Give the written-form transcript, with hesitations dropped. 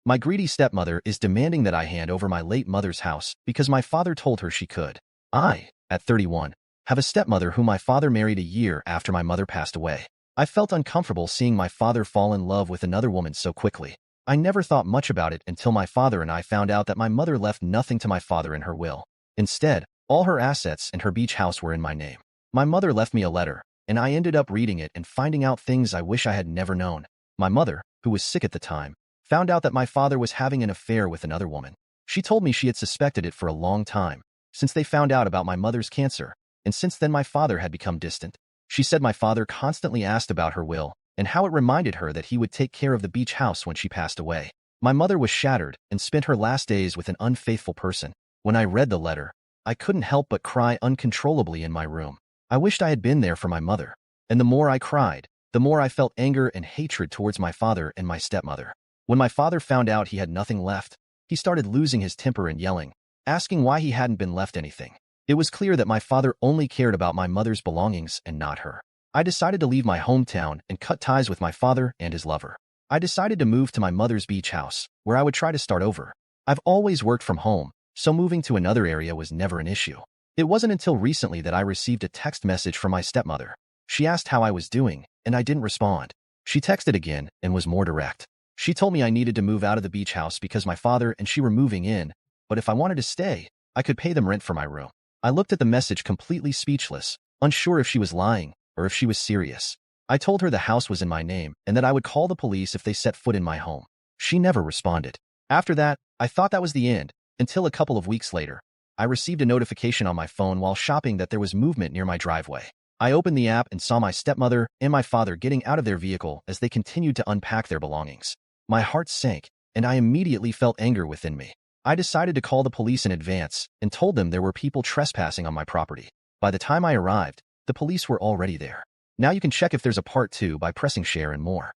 My greedy stepmother is demanding that I hand over my late mother's house because my father told her she could. I, at 31, have a stepmother whom my father married a year after my mother passed away. I felt uncomfortable seeing my father fall in love with another woman so quickly. I never thought much about it until my father and I found out that my mother left nothing to my father in her will. Instead, all her assets and her beach house were in my name. My mother left me a letter, and I ended up reading it and finding out things I wish I had never known. My mother, who was sick at the time, found out that my father was having an affair with another woman. She told me she had suspected it for a long time, since they found out about my mother's cancer, and since then my father had become distant. She said my father constantly asked about her will and how it reminded her that he would take care of the beach house when she passed away. My mother was shattered and spent her last days with an unfaithful person. When I read the letter, I couldn't help but cry uncontrollably in my room. I wished I had been there for my mother, and the more I cried, the more I felt anger and hatred towards my father and my stepmother. When my father found out he had nothing left, he started losing his temper and yelling, asking why he hadn't been left anything. It was clear that my father only cared about my mother's belongings and not her. I decided to leave my hometown and cut ties with my father and his lover. I decided to move to my mother's beach house, where I would try to start over. I've always worked from home, so moving to another area was never an issue. It wasn't until recently that I received a text message from my stepmother. She asked how I was doing, and I didn't respond. She texted again and was more direct. She told me I needed to move out of the beach house because my father and she were moving in, but if I wanted to stay, I could pay them rent for my room. I looked at the message completely speechless, unsure if she was lying or if she was serious. I told her the house was in my name and that I would call the police if they set foot in my home. She never responded. After that, I thought that was the end, until a couple of weeks later. I received a notification on my phone while shopping that there was movement near my driveway. I opened the app and saw my stepmother and my father getting out of their vehicle as they continued to unpack their belongings. My heart sank, and I immediately felt anger within me. I decided to call the police in advance and told them there were people trespassing on my property. By the time I arrived, the police were already there. Now you can check if there's a part 2 by pressing share and more.